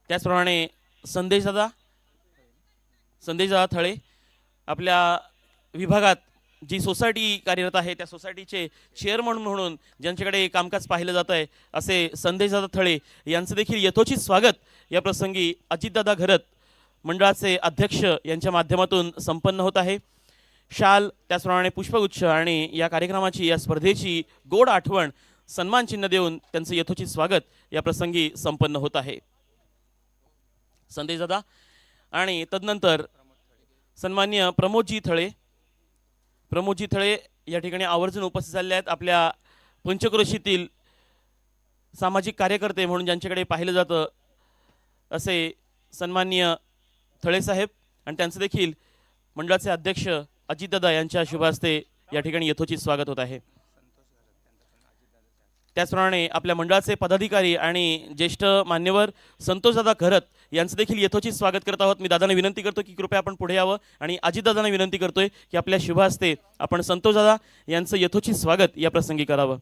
त्याचप्रमाणे संदेशदादा थळे आपल्या विभागात जी सोसायटी कार्यरत आहे त्या सोसायटीचे चेअरमन म्हणून ज्यांच्याकडे कामकाज पाहिलं जात आहे असे संदेशदादा थळे यांचं देखील यथोचित स्वागत या प्रसंगी अजितदादा घरत मंडळाचे अध्यक्ष यांच्या माध्यमातून संपन्न होत आहे। शाल त्याचप्रमाणे पुष्पगुच्छ आणि या कार्यक्रमाची या स्पर्धेची गोड आठवण सन्मान चिन्ह देऊन त्यांचं यथोचित स्वागत या प्रसंगी संपन्न होत आहे संदेशदादा। आणि तदनंतर सन्माननीय प्रमोदजी थळे या ठिकाणी आवर्जून उपस्थित झालेले आहेत। आपल्या पंचक्रोशीतील सामाजिक कार्यकर्ते म्हणून ज्यांच्याकडे पाहिलं जातं असे सन्माननीय थळे साहेब आणि त्यांचं देखील मंडळाचे अध्यक्ष अजितदादा यांच्या शुभ हस्ते या ठिकाणी यथोचित स्वागत होत आहे। त्याचप्रमाणे आपल्या मंडळाचे पदाधिकारी आणि ज्येष्ठ मान्यवर संतोषदादा घरत यांचं देखील यथोचित स्वागत करत आहोत। मी दादांना विनंती करतो की कृपया आपण पुढे यावं आणि अजितदादांना विनंती करतोय की आपल्या शुभ हस्ते आपण संतोषदादा यांचं यथोचित स्वागत या प्रसंगी करावं।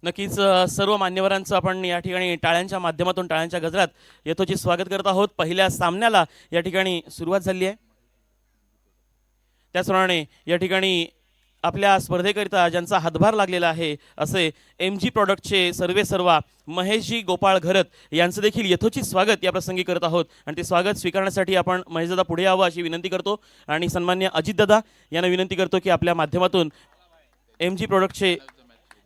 नक्कीच सर्व मान्यवरांचं आपण या ठिकाणी टाळ्यांच्या माध्यमातून टाळ्यांच्या गजरात यथोचित स्वागत करत आहोत। पहिल्या सामन्याला या ठिकाणी सुरुवात झाली आहे। त्याचप्रमाणे या ठिकाणी आपल्या स्पर्धेकरिता ज्यांचा हातभार लागलेला आहे असे MG प्रोडक्टचे सर्वेसर्वा महेशजी गोपाळ घरत यांचं देखील यथोचित स्वागत या प्रसंगी करत आहोत आणि ते स्वागत स्वीकारण्यासाठी आपण महेशदादा पुढे यावं अशी विनंती करतो आणि सन्माननीय अजितदादा यांना विनंती करतो की आपल्या माध्यमातून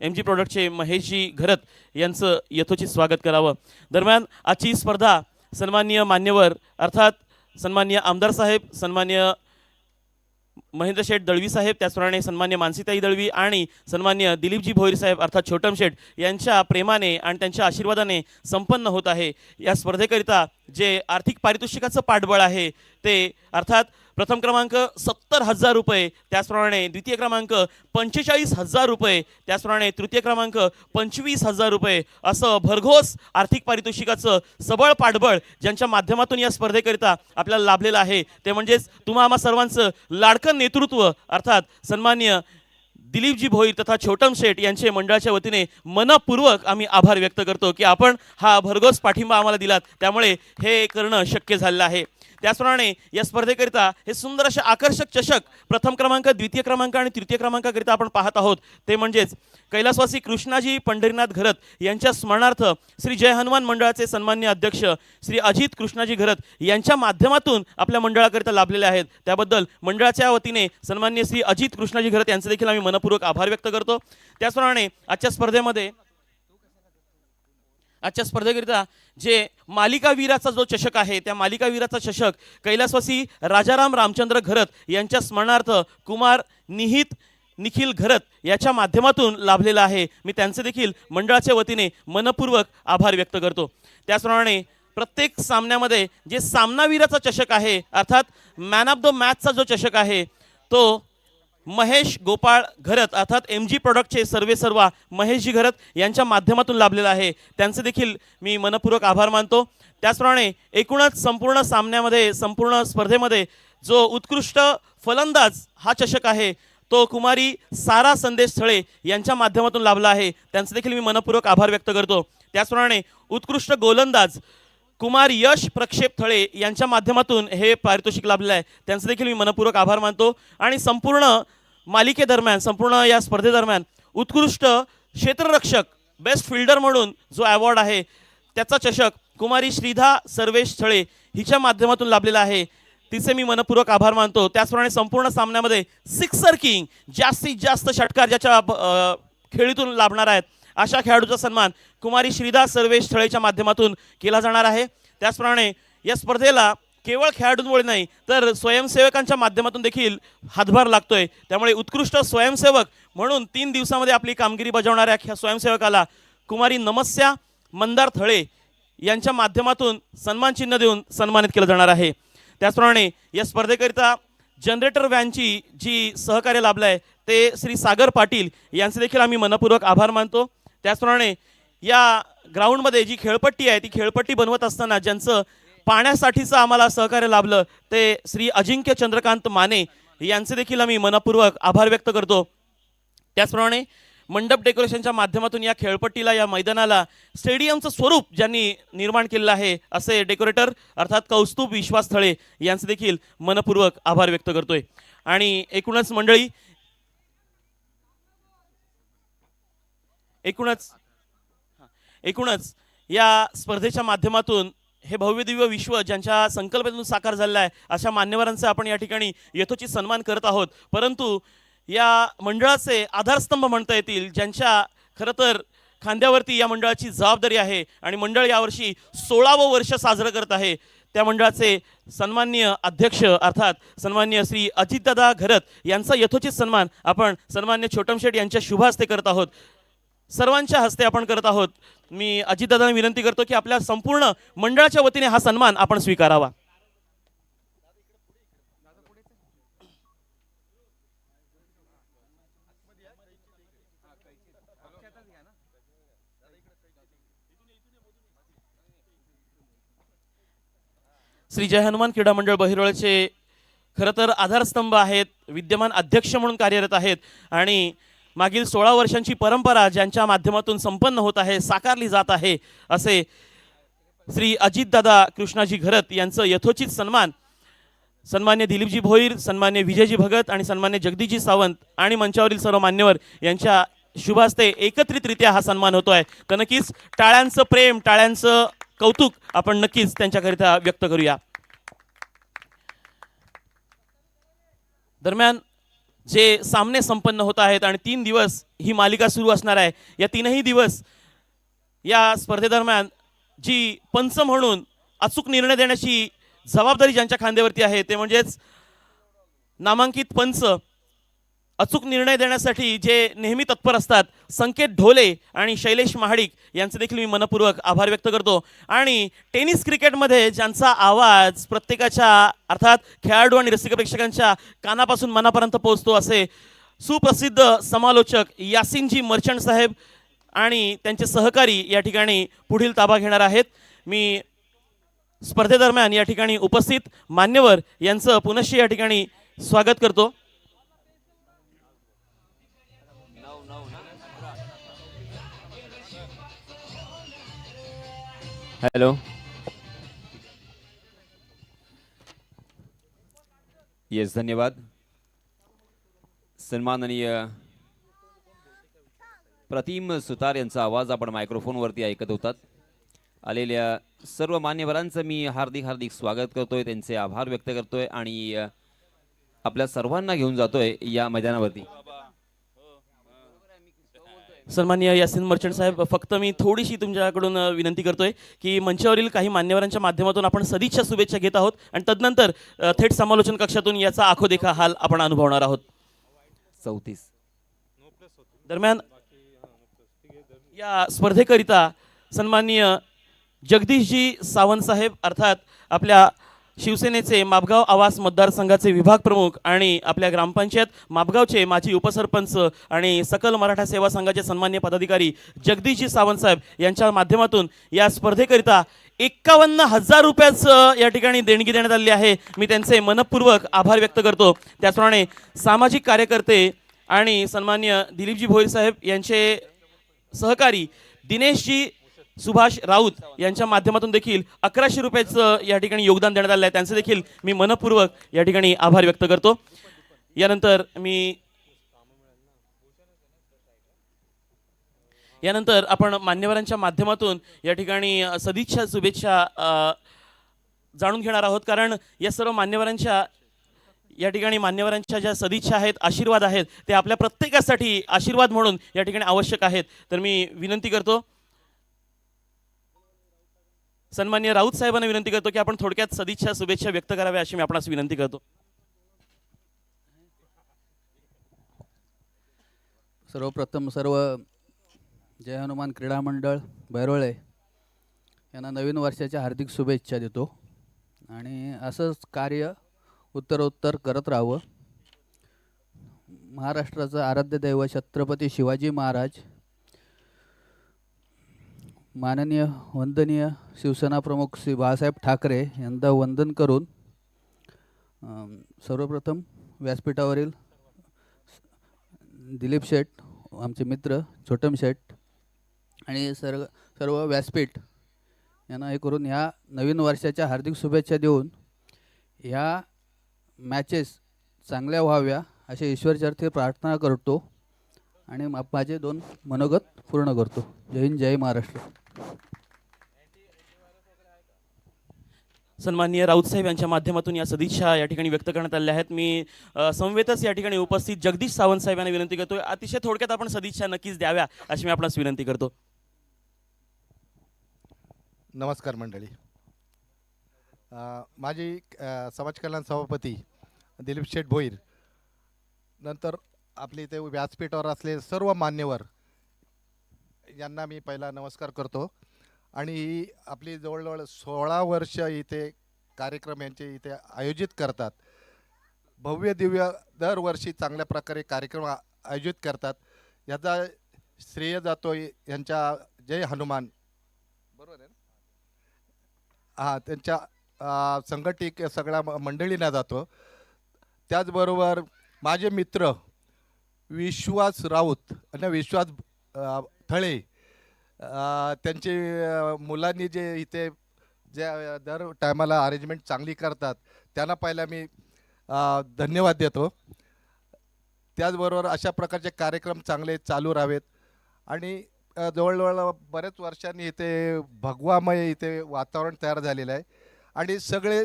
MG प्रोडक्टचे महेशजी घरत यांचं यथोचित स्वागत करावं। दरम्यान आजची स्पर्धा सन्माननीय मान्यवर अर्थात सन्माननीय आमदार साहेब, सन्माननीय महेंद्र शेठ दळवी साहेब, त्याचप्रमाणे सन्मान्य मानसीताई दळवी आणि सन्मान्य दिलीपजी भोईर साहेब अर्थात छोटम शेठ यांच्या प्रेमाने आणि त्यांच्या आशीर्वादाने संपन्न होत आहे। या स्पर्धेकरिता जे आर्थिक पारितोषिकाचं पाठबळ आहे ते अर्थात प्रथम क्रमांक 70,000 रुपये, त्याचप्रमाणे द्वितीय क्रमांक 45,000 रुपये, त्याचप्रमाणे तृतीय क्रमांक 25,000 रुपये असं भरघोस आर्थिक पारितोषिकाचं सबळ पाठबळ ज्यांच्या माध्यमातून या स्पर्धेकरिता आपल्याला लाभलेलं आहे ते म्हणजेच तुम्हा आम्हा सर्वांचं लाडकं नेतृत्व अर्थात सन्मान्य दिलीपजी भोईर तथा छोटम शेठ यांचे मंडळाच्या वतीने मनपूर्वक आम्ही आभार व्यक्त करतो की आपण हा भरघोस पाठिंबा आम्हाला दिलात, त्यामुळे हे करणं शक्य झालेलं आहे। त्याचप्रमाणे या स्पर्धेकरिता हे सुंदर असे आकर्षक चषक प्रथम क्रमांक, द्वितीय क्रमांक आणि तृतीय क्रमांकाकरिता आपण पाहत आहोत ते म्हणजेच कैलासवासी कृष्णाजी पंढरीनाथ घरत यांच्या स्मरणार्थ श्री जय हनुमान मंडळाचे सन्मान्य अध्यक्ष श्री अजित कृष्णाजी घरत यांच्या माध्यमातून आपल्या मंडळाकरिता लाभलेले आहेत। त्याबद्दल मंडळाच्या वतीने सन्मान्य श्री अजित कृष्णाजी घरत यांचे देखील आम्ही मनपूर्वक आभार व्यक्त करतो। त्याचप्रमाणे आजच्या स्पर्धेकरिता जे मालिकावीराचा जो चषक आहे त्या मालिकावीराचा चषक कैलासवासी राजाराम रामचंद्र घरत यांच्या स्मरणार्थ कुमार निखिल घरत याच्या माध्यमातून लाभलेला आहे। मी त्यांचे देखील मंडळाच्या वतीने मनपूर्वक आभार व्यक्त करतो। त्याचप्रमाणे प्रत्येक सामन्यामध्ये जे सामनावीराचा चषक आहे अर्थात मॅन ऑफ द मॅचचा जो चषक आहे तो महेश गोपाळ घरत अर्थात MG प्रोडक्टचे सर्वेसर्वा महेशजी घरत यांच्या माध्यमातून लाभलेला आहे, त्यांचे देखील मी मनपूर्वक आभार मानतो। त्याचप्रमाणे एकूणच संपूर्ण सामन्यामध्ये संपूर्ण स्पर्धेमध्ये जो उत्कृष्ट फलंदाज हा चषक आहे तो कुमारी सारा संदेश थळे यांच्या माध्यमातून लाभला आहे, त्यांचे देखील मी मनपूर्वक आभार व्यक्त करतो। त्याचप्रमाणे उत्कृष्ट गोलंदाज कुमार यश प्रक्षेप थळे यांच्या माध्यमातून हे पारितोषिक लाभले आहे, त्यांचे देखील मी मनपूर्वक आभार मानतो। आणि संपूर्ण मालिकेदरम्यान संपूर्ण या स्पर्धेदरम्यान उत्कृष्ट क्षेत्ररक्षक बेस्ट फिल्डर म्हणून जो अवॉर्ड आहे त्याचा चषक कुमारी श्रीधा सर्वेश थळे हिच्या माध्यमातून लाभलेला आहे, तिचे मी मनपूर्वक आभार मानतो। त्याचप्रमाणे संपूर्ण सामन्यामध्ये सिक्सर किंग जास्तीत जास्त षटकार ज्याच्या खेळीतून लाभणार आहेत अशा खेळाडूचा सन्मान कुमारी श्रीधा सर्वेश थळेच्या माध्यमातून केला जाणार आहे। त्याचप्रमाणे या स्पर्धेला केवळ खेळाडूंमुळे नाही तर स्वयंसेवकांच्या माध्यमातून देखील हातभार लागतोय, त्यामुळे उत्कृष्ट स्वयंसेवक म्हणून 3 दिवसामध्ये आपली कामगिरी बजावणाऱ्या स्वयंसेवकाला कुमारी नमस्या मंदार थळे यांच्या माध्यमातून सन्मान चिन्ह देऊन सन्मानित केलं जाणार आहे। त्याचप्रमाणे या स्पर्धेकरिता जनरेटर व्हॅनची जी सहकार्य लाभलं आहे ते श्री सागर पाटील यांचे देखील आम्ही मनपूर्वक आभार मानतो। त्याचप्रमाणे या ग्राउंडमध्ये जी खेळपट्टी आहे ती खेळपट्टी बनवत असताना ज्यांचं पाण्यासाठीचं आम्हाला सहकार्य लाभलं ते श्री अजिंक्य चंद्रकांत माने यांचे देखील आम्ही मनपूर्वक आभार व्यक्त करतो। त्याचप्रमाणे मंडप डेकोरेशनच्या माध्यमातून या खेळपट्टीला, या मैदानाला स्टेडियमचं स्वरूप ज्यांनी निर्माण केलेलं आहे असे डेकोरेटर अर्थात कौस्तुभ विश्वास थळे यांचे देखील मनपूर्वक आभार व्यक्त करतोय। आणि एकूणच या स्पर्धेच्या माध्यमातून हे भव्य दिव्य विश्व ज्यांच्या संकल्पनेतून साकार झालेलं आहे अशा मान्यवरांचा आपण या ठिकाणी यथोचित सन्मान करत आहोत। परंतु या मंडळाचे आधारस्तंभ म्हणता येतील, ज्यांच्या खरं तर खांद्यावरती या मंडळाची जबाबदारी आहे आणि मंडळ यावर्षी 16वं वर्ष साजरं करत आहे, त्या मंडळाचे सन्माननीय अध्यक्ष अर्थात सन्माननीय श्री अजितदादा घरत यांचा यथोचित सन्मान आपण सन्मान्य छोटम शेठ यांच्या शुभ हस्ते करत आहोत, सर्वांच्या हस्ते आपण करत आहोत। मी अजितदादांना विनंती करतो की आपल्या संपूर्ण मंडळाच्या वतीने हा सन्मान आपण स्वीकारावा। श्री जय हनुमान क्रीडा मंडळ बहिरोळचे खरं तर आधारस्तंभ आहेत, विद्यमान अध्यक्ष म्हणून कार्यरत आहेत आणि मागील 16 वर्षांची परंपरा ज्यांच्या माध्यमातून संपन्न होत आहे, साकारली जात आहे असे श्री अजितदादा कृष्णाजी घरत यांचं यथोचित सन्मान सन्मान्य दिलीपजी भोईर, सन्मान्य विजयजी भगत आणि सन्मान्य जगदीशजी सावंत आणि मंचावरील सर्व मान्यवर यांच्या शुभ हस्ते एकत्रितरित्या हा सन्मान होतो आहे। तर नक्कीच टाळ्यांचं प्रेम, टाळ्यांचं कौतुक आपण नक्कीच त्यांच्याकरिता व्यक्त करूया। दरम्यान जे सामने संपन्न होत आहेत आणि 3 दिवस ही मालिका सुरू असणार आहे, या 3ही दिवस या स्पर्धेदरम्यान जी पंच म्हणून अचूक निर्णय देण्याची जबाबदारी ज्यांच्या खांद्यावरती आहे ते म्हणजेच नामांकित पंच, अचूक निर्णय देण्यासाठी जे नेहमी तत्पर असतात संकेत ढोले आणि शैलेश महाडिक यांचे देखील मी मनपूर्वक आभार व्यक्त करतो। आणि टेनिस क्रिकेटमध्ये ज्यांचा आवाज प्रत्येकाच्या अर्थात खेळाडू आणि रसिक प्रेक्षकांच्या कानापासून मनापर्यंत पोहोचतो असे सुप्रसिद्ध समालोचक यासिनजी मर्चंट साहेब आणि त्यांचे सहकारी या ठिकाणी पुढील ताबा घेणार आहेत। मी स्पर्धेदरम्यान या ठिकाणी उपस्थित मान्यवर यांचं पुनश्च या ठिकाणी स्वागत करतो। हेलो, येस, धन्यवाद। सन्माननीय प्रतिम सुतार यांचा आवाज आपण मायक्रोफोनवरती ऐकत होतात। आलेल्या सर्व मान्यवरांचं मी हार्दिक स्वागत करतोय, त्यांचे आभार व्यक्त करतोय आणि आपल्या सर्वांना घेऊन जातोय या मैदानावरती। सन्माननीय यासिन मर्चंट साहेब, फक्त मी थोडीशी तुमच्याकडून विनंती करतोय की मंचावरील काही मान्यवरांच्या माध्यमातून आपण सदिच्छा शुभेच्छा घेत आहोत आणि तदनंतर थेट समालोचन कक्षातून याचा आखोदेखा हाल आपण अनुभवणार आहोत। 34 दरम्यान या स्पर्धेकरिता सन्माननीय जगदीशजी सावंत साहेब अर्थात आपल्या शिवसेनेचे मापगाव आवास मतदारसंघाचे विभाग प्रमुख आणि आपल्या ग्रामपंचायत मापगावचे माजी उपसरपंच आणि सकल मराठा सेवा संघाचे सन्मान्य पदाधिकारी जगदीशजी सावंत साहेब यांच्या माध्यमातून या स्पर्धेकरिता 51,000 रुपयाचं या ठिकाणी देणगी देण्यात आली आहे। मी त्यांचे मनपूर्वक आभार व्यक्त करतो। त्याचप्रमाणे सामाजिक कार्यकर्ते आणि सन्मान्य दिलीपजी भोईर साहेब यांचे सहकारी दिनेशजी सुभाष राऊत यांच्या माध्यमातून देखील 1100 रुपयाचं या ठिकाणी योगदान देण्यात आलं आहे, त्यांचे देखील मी मनपूर्वक या ठिकाणी आभार व्यक्त करतो। यानंतर आपण मान्यवरांच्या माध्यमातून या ठिकाणी सदिच्छा शुभेच्छा जाणून घेणार आहोत, कारण या सर्व मान्यवरांच्या या ठिकाणी मान्यवरांच्या ज्या सदिच्छा आहेत, आशीर्वाद आहेत, ते आपल्या प्रत्येकासाठी आशीर्वाद म्हणून या ठिकाणी आवश्यक आहेत। तर मी विनंती करतो, सन्मान्य राऊत साहेबांना विनंती करतो की आपण थोडक्यात सदिच्छा शुभेच्छा व्यक्त कराव्या अशी मी आपणास विनंती करतो। सर्वप्रथम सर्व जय हनुमान क्रीडा मंडळ बैरोळे यांना नवीन वर्षाच्या हार्दिक शुभेच्छा देतो आणि असंच कार्य उत्तरोत्तर करत राहावं। महाराष्ट्राचं आराध्य दैवत छत्रपती शिवाजी महाराज, माननीय वंदनीय शिवसेना प्रमुख श्री बाळासाहेब ठाकरे यांना वंदन करून सर्वप्रथम व्यासपीठावरील दिलीप शेठ, आमचे मित्र छोटम शेठ आणि सर्व व्यासपीठ यांना हे करून ह्या नवीन वर्षाच्या हार्दिक शुभेच्छा देऊन ह्या मॅचेस चांगल्या व्हाव्या असे ईश्वरचरती प्रार्थना करतो आणि माझे 2 मनोगत पूर्ण करतो. जय हिंद, जय महाराष्ट्र. सन्माननीय राऊत साहेब यांच्या माध्यमातून या सदिच्छा या ठिकाणी व्यक्त करण्यात आल्या आहेत. मी समवेतच या ठिकाणी उपस्थित जगदीश सावंत साहेब यांना विनंती करतोय, अतिशय थोडक्यात आपण सदिच्छा नक्कीच द्याव्या अशी मी आपणास विनंती करतो. नमस्कार मंडळी. माझी समाज कल्याण सभापती दिलीप शेठ भोईर, नंतर आपले इथे व्यासपीठावर असलेले सर्व मान्यवर यांना मी पहिला नमस्कार करतो. आणि आपली जवळजवळ 16 वर्ष इथे कार्यक्रम यांचे इथे आयोजित करतात. भव्य दिव्य दरवर्षी चांगल्या प्रकारे कार्यक्रम आयोजित करतात. याचा श्रेय जातो यांच्या जय हनुमान, बरोबर आहे ना, त्यांच्या संघटित सगळ्या मंडळींना जातो. त्याचबरोबर माझे मित्र विश्वास राऊत आणि विश्वास थळे, त्यांचे मुलांनी जे इथे जे दर टायमाला अरेंजमेंट चांगली करतात त्यांना पहिला मी धन्यवाद देतो. त्याचबरोबर अशा प्रकारचे कार्यक्रम चांगले चालू राहावेत. आणि जवळजवळ बऱ्याच वर्षांनी इथे भगवामय इथे वातावरण तयार झालेलं आहे. आणि सगळे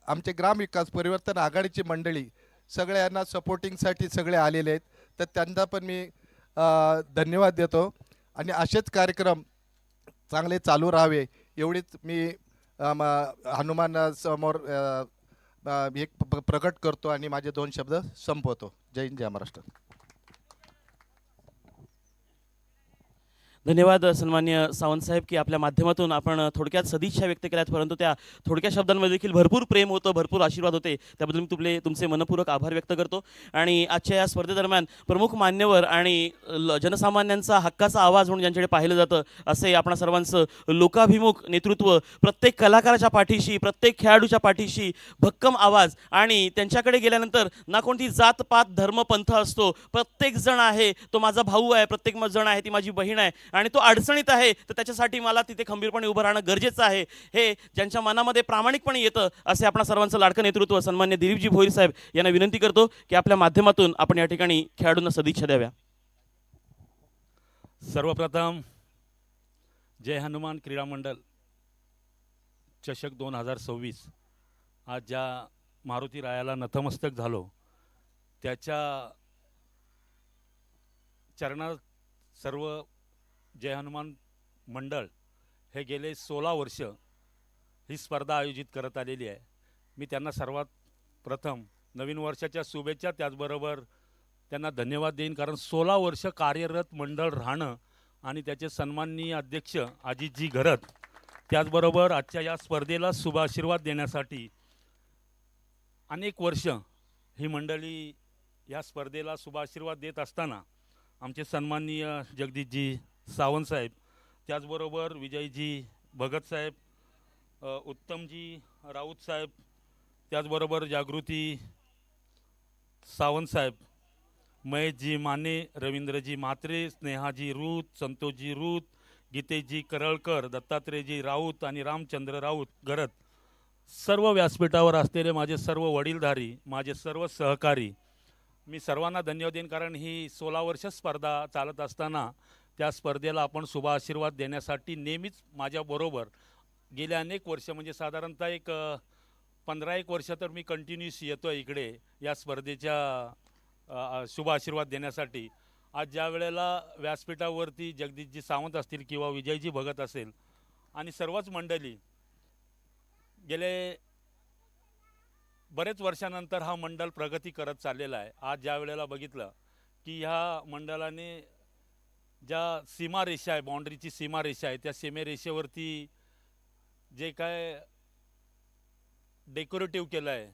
आमचे ग्रामविकास परिवर्तन आघाडीची मंडळी सगळ्यांना सपोर्टिंगसाठी सगळे आलेले आहेत, तर त्यांना पण मी धन्यवाद देतो. आणि असेच कार्यक्रम चांगले चालू राहावे एवढीच मी हनुमान समोर एक प्रकट करतो आणि माझे 2 शब्द संपवतो. जय हिंद, जय महाराष्ट्र. धन्यवाद सन्मान्य सावंत साहेब की आपल्या माध्यमातून आपण थोडक्यात सदिच्छा व्यक्त केल्यात, परंतु त्या थोडक्या शब्दांमध्ये देखील भरपूर प्रेम होतं, भरपूर आशीर्वाद होते. त्याबद्दल मी तुमचे मनपूर्वक आभार व्यक्त करतो. आणि आजच्या या स्पर्धेदरम्यान प्रमुख मान्यवर आणि जनसामान्यांचा हक्काचा आवाज म्हणून ज्यांच्याकडे पाहिलं जातं असे आपणा सर्वांचं लोकाभिमुख नेतृत्व, प्रत्येक कलाकाराच्या पाठीशी, प्रत्येक खेळाडूच्या पाठीशी भक्कम आवाज, आणि त्यांच्याकडे गेल्यानंतर ना कोणती जात पात धर्म पंथ असतो, प्रत्येक जण आहे तो माझा भाऊ आहे, प्रत्येक जण आहे ती माझी बहीण आहे, आणि तो अडचणीत आहे तर त्याच्यासाठी मला तिथे खंबीरपणे उभं राहणं गरजेचं आहे, हे ज्यांच्या मनामध्ये प्रामाणिकपणे येतं असे आपणा सर्वांचं लाडकं नेतृत्व सन्मान्य दिलीपजी भोईर साहेब यांना विनंती करतो की आपल्या माध्यमातून आपण या ठिकाणी खेळाडूंना सदिच्छा द्याव्या. सर्वप्रथम जय हनुमान क्रीडा मंडळ चषक 2026 आज ज्या मारुती रायाला नतमस्तक झालो त्याच्या चरणात सर्व जय हनुमान मंडळ हे गेले 16 वर्ष ही स्पर्धा आयोजित करत आलेली आहे. मी त्यांना सर्वात प्रथम नवीन वर्षाच्या शुभेच्छा, त्याचबरोबर त्यांना धन्यवाद देईन, कारण 16 वर्ष कार्यरत मंडळ राहणं आणि त्याचे सन्माननीय अध्यक्ष अजितजी घरत, त्याचबरोबर आजच्या या स्पर्धेला शुभाशीर्वाद देण्यासाठी अनेक वर्ष ही मंडळी या स्पर्धेला शुभाशीर्वाद देत असताना आमचे सन्माननीय जगदीशजी सावंत साहेब, त्याचबरोबर विजयजी भगत साहेब, उत्तमजी राऊत साहेब, त्याचबरोबर जागृती सावंत साहेब, महेशजी माने, रवींद्रजी म्हात्रे, स्नेहाजी रूत, संतोषजी रूत, गीतेशजी करळकर, दत्तात्रेयजी राऊत आणि रामचंद्र राऊत घरत, सर्व व्यासपीठावर असलेले माझे सर्व वडीलधारी, माझे सर्व सहकारी, मी सर्वांना धन्यवाद देईन. कारण ही 16 वर्ष स्पर्धा चालत असताना त्या स्पर्धेला आपण शुभ आशीर्वाद देण्यासाठी नेहमीच माझ्याबरोबर गेले अनेक वर्ष, म्हणजे साधारणतः एक 15-1 वर्ष तर मी कंटिन्यूस येतो आहे इकडे या स्पर्धेच्या शुभ आशीर्वाद देण्यासाठी. आज ज्या वेळेला व्यासपीठावरती जगदीशजी सावंत असतील किंवा विजयजी भगत असेल आणि सर्वच मंडळी गेले बरेच वर्षानंतर हा मंडळ प्रगती करत चाललेला आहे. आज ज्या वेळेला बघितलं की ह्या मंडळाने ज्या सीमारेषा आहे, बाउंड्रीची सीमारेषा आहे, त्या सीमेरेषेवरती जे काय डेकोरेटिव्ह केलं आहे,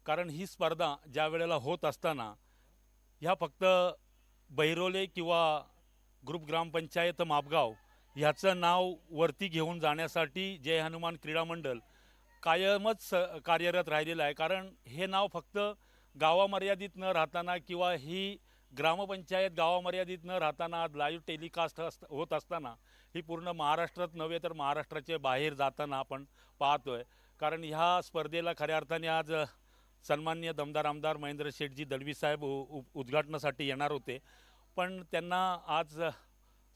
कारण ही स्पर्धा ज्या वेळेला होत असताना ह्या फक्त बहिरोले किंवा ग्रुप ग्रामपंचायत मापगाव ह्याचं नाव वरती घेऊन जाण्यासाठी जय हनुमान क्रीडा मंडळ कायमच कार्यरत राहिलेलं आहे. कारण हे नाव फक्त गावामर्यादित न राहताना किंवा ही ग्रामपंचायत गावामर्यादित न राहताना आज लाईव्ह टेलिकास्ट होत असताना ही पूर्ण महाराष्ट्रात नव्हे तर महाराष्ट्राच्या बाहेर जाताना आपण पाहतोय. कारण ह्या स्पर्धेला खऱ्या अर्थाने आज सन्माननीय दमदार आमदार महेंद्र शेठजी दळवी साहेब उद्घाटनासाठी येणार होते, पण त्यांना आज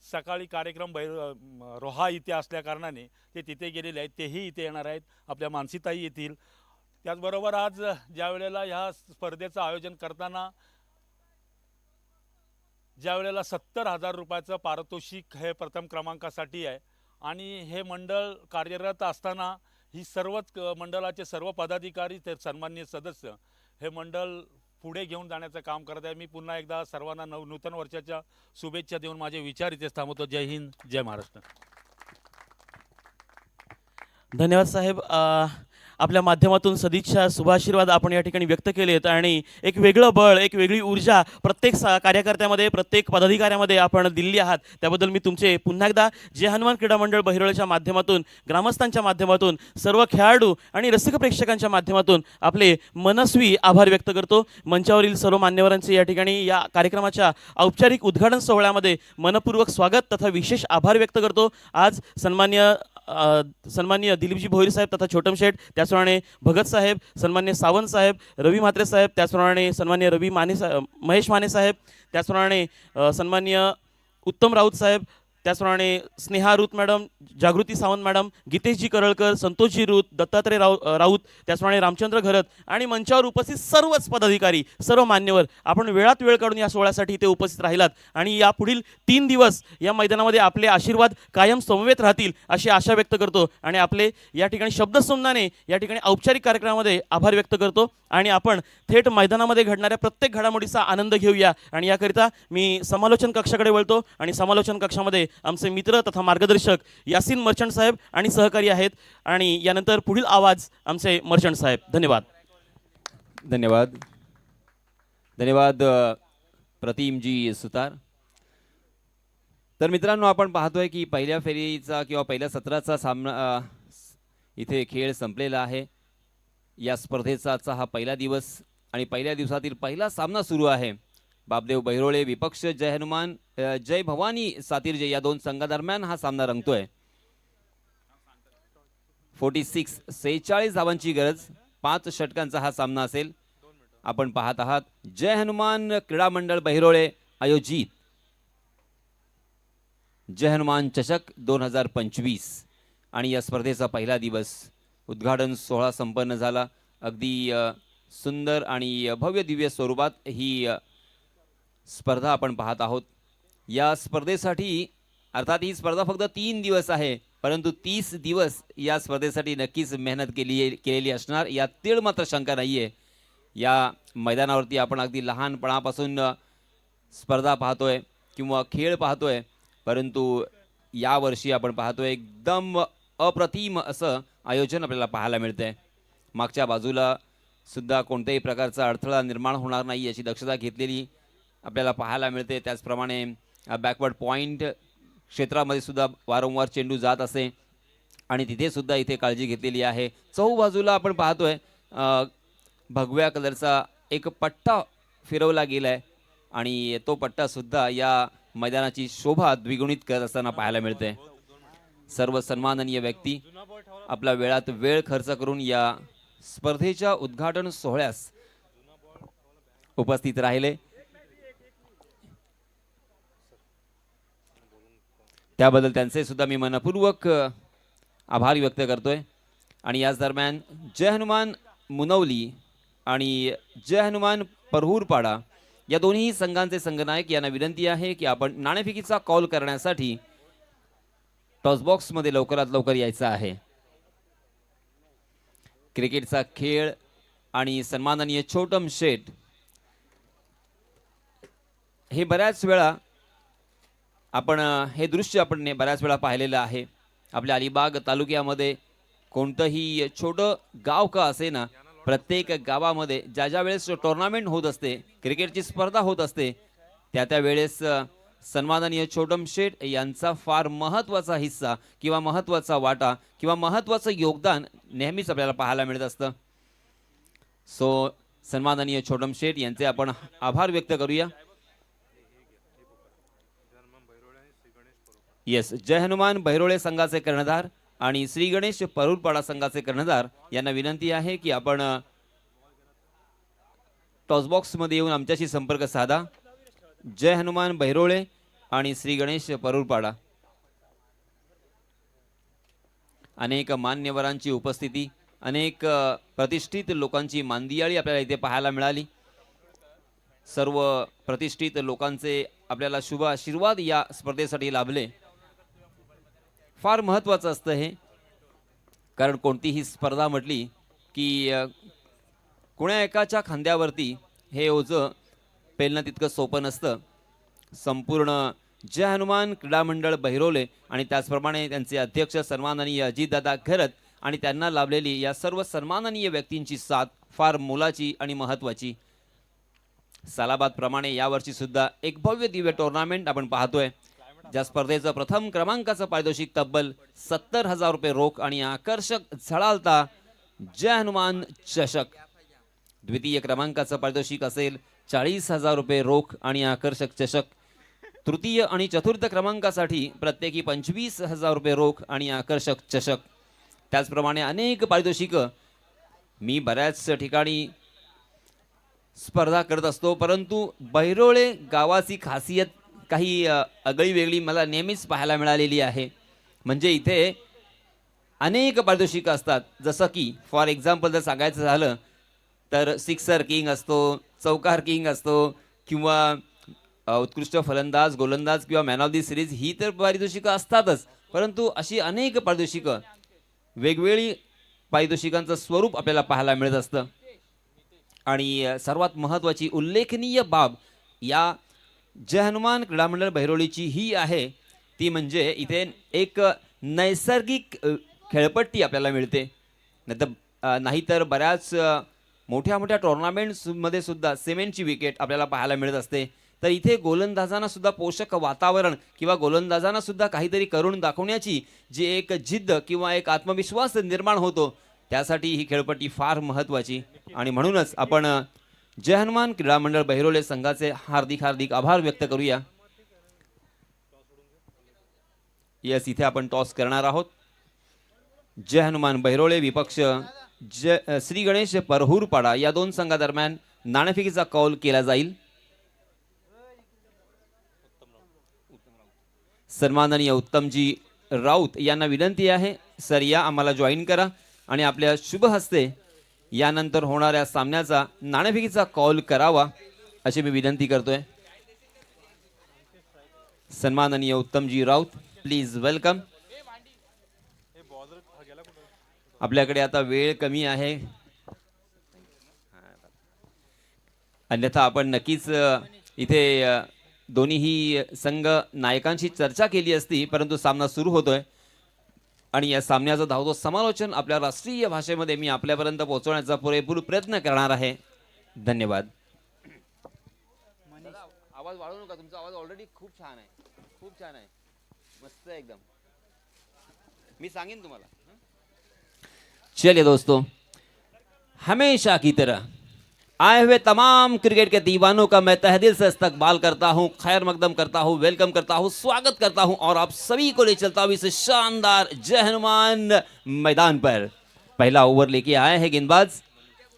सकाळी कार्यक्रम रोहा इथे असल्या कारणाने ते तिथे गेलेले आहेत. तेही इथे येणार आहेत, आपल्या मानसीताई येतील. त्याचबरोबर आज ज्या वेळेला ह्या स्पर्धेचं आयोजन करताना ज्या वेळेला 70,000 रुपयाचं पारितोषिक हे प्रथम क्रमांकासाठी आहे आणि हे मंडळ कार्यरत असताना ही सर्वच मंडळाचे सर्व पदाधिकारी ते सन्माननीय सदस्य हे मंडळ पुढे घेऊन जाण्याचं काम करत आहे. मी पुन्हा एकदा सर्वांना नूतन वर्षाच्या शुभेच्छा देऊन माझे विचार इथेच थांबवतो. जय हिंद, जय महाराष्ट्र. धन्यवाद साहेब. आपल्या माध्यमातून सदिच्छा शुभाशीर्वाद आपण या ठिकाणी व्यक्त केलेत आणि एक वेगळं बळ, एक वेगळी ऊर्जा प्रत्येक कार्यकर्त्यामध्ये, प्रत्येक पदाधिकाऱ्यामध्ये आपण दिली आहात. त्याबद्दल मी तुमचे पुन्हा एकदा जय हनुमान क्रीडा मंडळ बहिरोळच्या माध्यमातून, ग्रामस्थांच्या माध्यमातून, सर्व खेळाडू आणि रसिक प्रेक्षकांच्या माध्यमातून आपले मनस्वी आभार व्यक्त करतो. मंचावरील सर्व मान्यवरांचे या ठिकाणी या कार्यक्रमाच्या औपचारिक उद्घाटन सोहळ्यामध्ये मनपूर्वक स्वागत तथा विशेष आभार व्यक्त करतो. आज सन्माननीय दिलीपजी भोईर साहेब तथा छोटम शेठ, त्याचप्रमाणे भगत साहेब, सन्मान्य सावंत साहेब, रवी म्हात्रे साहेब, त्याचप्रमाणे सन्मान्य महेश माने साहेब, त्याचप्रमाणे सन्मान्य उत्तम राऊत साहेब, त्याचप्रमाणे स्नेहा रूत मॅडम, जागृती सावंत मॅडम, गीतेशजी करळकर, संतोषजी रूत, दत्तात्रय राऊत, त्याचप्रमाणे रामचंद्र घरत आणि मंचावर उपस्थित सर्वच पदाधिकारी, सर्व मान्यवर, आपण वेळात वेळ काढून या सोहळ्यासाठी इथे उपस्थित राहिलात आणि या पुढील 3 दिवस या मैदानामध्ये आपले आशीर्वाद कायम समवेत राहतील अशी आशा व्यक्त करतो आणि आपले या ठिकाणी शब्दसंधाने या ठिकाणी औपचारिक कार्यक्रमामध्ये आभार व्यक्त करतो आणि आपण थेट मैदानामध्ये घडणाऱ्या प्रत्येक घडामोडीचा आनंद घेऊया. आणि याकरिता मी समालोचन कक्षाकडे वळतो आणि समालोचन कक्षामध्ये आमचे मित्र तथा मार्गदर्शक यासीन मर्चंट साहेब आणि सहकारी आहेत आणि यानंतर पुढील आवाज आमचे मर्चंट साहेब. धन्यवाद. धन्यवाद. धन्यवाद प्रतिमजी सुतार. तर मित्रांनो, आपण पाहतोय की पहिल्या फेरीचा किंवा पहिल्या सत्राचा सामना इथे खेळ संपलेला आहे. या स्पर्धेचा आजचा हा पहिला दिवस आणि पहिल्या दिवसातील पहिला सामना सुरू आहे. बापदेव बहिरोळे विपक्ष जय हनुमान जय भवानी सातिर्जे या दोन संघादरम्यान हा सामना रंगतोय. 46 धावांची गरज, 5 षटकांचा हा सामना असेल. आपण पाहत आहात जय हनुमान क्रीडा मंडळ बहिरोळे आयोजित जय हनुमान चषक 2025 आणि या स्पर्धेचा पहिला दिवस. उद्घाटन सोहळा संपन्न झाला. अगदी सुंदर आणि भव्य दिव्य स्वरूपात ही स्पर्धा आपण पाहत आहोत. या स्पर्धेसाठी अर्थात ही स्पर्धा फक्त 3 दिवस आहे, परंतु 30 दिवस या स्पर्धेसाठी नक्कीच मेहनत केलेली असणार, यात तीळ मात्र शंका नाही आहे. या मैदानावरती आपण अगदी लहानपणापासून स्पर्धा पाहतोय किंवा खेळ पाहतोय, परंतु यावर्षी आपण पाहतोय एकदम अप्रतिम असं आयोजन आपल्याला पाहायला मिळतंय. मागच्या बाजूला सुद्धा कोणत्याही प्रकारचा अडथळा निर्माण होणार नाही याची दक्षता घेतलेली आपल्याला पाहायला मिळते. त्याचप्रमाणे बॅकवर्ड पॉईंट क्षेत्रामध्ये सुद्धा वारंवार चेंडू जात असे आणि तिथे सुद्धा इथे काळजी घेतलेली आहे. चहूबाजूला आपण पाहतोय भगव्या कलरचा एक पट्टा फिरवला गेला आहे आणि तो पट्टा सुद्धा या मैदानाची शोभा द्विगुणित करत असताना पाहायला मिळते. सर्व सन्माननीय व्यक्ती आपला वेळात वेळ खर्च करून या स्पर्धेच्या उद्घाटन सोहळ्यास उपस्थित राहिले, त्याबद्दल त्यांचे सुद्धा मी मनपूर्वक आभार व्यक्त करतोय. आणि याच दरम्यान जय हनुमान मुनवली आणि जय हनुमान परहूरपाडा या दोन्ही संघांचे संघनायक यांना विनंती आहे की आपण नाणेफेकीचा कॉल करण्यासाठी टॉसबॉक्समध्ये लवकरात लवकर यायचं आहे. क्रिकेटचा खेळ आणि सन्माननीय छोटम शेठ हे बऱ्याच वेळा आपण हे दृश्य आपण बऱ्याच वेळा पाहिलेलं आहे. आपल्या अलिबाग तालुक्यामध्ये कोणतंही छोटं गाव का असे ना, प्रत्येक गावामध्ये ज्या ज्या वेळेस टुर्नामेंट होत असते, क्रिकेटची स्पर्धा होत असते, त्या वेळेस सन्माननीय छोटम शेठ यांचा फार महत्त्वाचा हिस्सा किंवा महत्त्वाचा वाटा किंवा महत्त्वाचं योगदान नेहमीच आपल्याला पाहायला मिळत असतं. सो सन्माननीय छोटम शेठ यांचे आपण आभार व्यक्त करूया. येस, जय हनुमान बहिरोळे संघाचे कर्णधार आणि श्री गणेश परुरपाडा संघाचे कर्णधार यांना विनंती आहे की आपण टॉसबॉक्स मध्ये येऊन आमच्याशी संपर्क साधा. जय हनुमान बहिरोळे आणि श्री गणेश परुरपाडा. अनेक मान्यवरांची उपस्थिती, अनेक प्रतिष्ठित लोकांची मांदियाळी आपल्याला इथे पाहायला मिळाली. सर्व प्रतिष्ठित लोकांचे आपल्याला शुभ आशीर्वाद या स्पर्धेसाठी लाभले. फार महत्त्वाचं असतं हे, कारण कोणतीही स्पर्धा म्हटली की कोण्या एकाच्या खांद्यावरती हे ओझं पेलणं तितकं सोपं नसतं. संपूर्ण जय हनुमान क्रीडा मंडळ बहिरोले आणि त्याचप्रमाणे त्यांचे अध्यक्ष सन्माननीय अजितदादा घरत आणि त्यांना लाभलेली या सर्व सन्माननीय व्यक्तींची साथ फार मोलाची आणि महत्त्वाची. सालाबाद प्रमाणे यावर्षी सुद्धा एक भव्य दिव्य टुर्नामेंट आपण पाहतोय. ज्या स्पर्धेचं प्रथम क्रमांकाचं पारितोषिक तब्बल 70,000 रुपये रोख आणि आकर्षक झळाळता जय हनुमान चषक. द्वितीय क्रमांकाचं पारितोषिक असेल 40,000 रुपये रोख आणि आकर्षक चषक. तृतीय आणि चतुर्थ क्रमांकासाठी प्रत्येकी 25,000 रुपये रोख आणि आकर्षक चषक. त्याचप्रमाणे अनेक पारितोषिकं. मी बऱ्याच ठिकाणी स्पर्धा करत असतो, परंतु बहिरोळे गावाची खासियत काही आगळी वेगळी मला नेहमीच पाहायला मिळालेली आहे. म्हणजे इथे अनेक पारितोषिकं असतात. जसं की फॉर एक्झाम्पल जर सांगायचं झालं तर सिक्सर किंग असतो, चौकार किंग असतो, किंवा उत्कृष्ट फलंदाज, गोलंदाज किंवा मॅन ऑफ दी सिरीज ही तर पारितोषिकं असतातच. परंतु अशी अनेक पारितोषिकं, वेगवेगळी पारितोषिकांचं स्वरूप आपल्याला पाहायला मिळत असतं. आणि सर्वात महत्त्वाची उल्लेखनीय बाब या जय हनुमान क्रीडा मंडळ बहिरोलीची ही आहे, ती म्हणजे इथे एक नैसर्गिक खेळपट्टी आपल्याला मिळते. नाहीतर बऱ्याच मोठ्या मोठ्या टुर्नामेंट्समध्ये सुद्धा सिमेंटची विकेट आपल्याला पाहायला मिळत असते. तर इथे गोलंदाजांना सुद्धा पोषक वातावरण किंवा गोलंदाजांना सुद्धा काहीतरी करून दाखवण्याची जी एक जिद्द किंवा एक आत्मविश्वास निर्माण होतो, त्यासाठी ही खेळपट्टी फार महत्त्वाची. आणि म्हणूनच आपण जय हनुमान क्रीडा मंडळ बहिरोले संघाचे हार्दिक हार्दिक आभार व्यक्त करूया. येस, इथे आपण टॉस करणार आहोत. जय हनुमान बहिरोळे विपक्ष श्री गणेश परहूरपाडा या दोन संघादरम्यान नाणेफेकीचा कौल केला जाईल. सन्माननीय उत्तमजी राऊत यांना विनंती आहे, सर या आम्हाला जॉईन करा आणि आपल्या शुभ हस्ते यानंतर होणाऱ्या सामन्याचा नाणेफेकीचा कॉल करावा अशी मी विनंती करतोय. सन्माननीय उत्तमजी राऊत, प्लीज वेलकम. आपल्याकडे आता वेळ कमी आहे, अन्यथा आपण नक्कीच इथे दोन्हीही संघ नायकांशी चर्चा केली असती, परंतु सामना सुरू होतोय आणि या सामन्याचं धावतो समालोचन आपल्या राष्ट्रीय भाषेमध्ये मी आपल्यापर्यंत पोहोचवण्याचा पुरेपूर प्रयत्न करणार आहे. धन्यवाद. आवाज वाढवू नका, तुमचा आवाज ऑलरेडी खूप छान आहे, खूप छान आहे, मस्त एकदम. मी सांगेन तुम्हाला. चलिए दोस्तों, हमेशा की तरह आए हुए तमाम क्रिकेट के दीवानों का मैं तहे दिल से इस्तकबाल करता हूं, खैर मकदम करता हूं, वेलकम करता हूं, स्वागत करता हूं और आप सभी को ले चलता हूं इस शानदार जय हनुमान मैदान पर. पहला ओवर लेके आए हैं गेंदबाज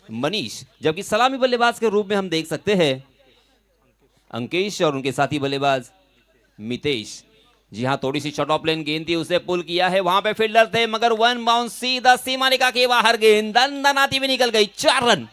मनीष, जबकि सलामी बल्लेबाज के रूप में हम देख सकते हैं अंकेश और उनके साथी बल्लेबाज मितेश. जी हाँ, थोड़ी सी शॉर्ट ऑफ लेन गेंद थी, उसे पुल किया है, वहां पे फील्डर थे मगर वन बाउंस सीधा सीमा रेखा के बाहर गेंद दंदनाती हुई निकल गई. 4 रन.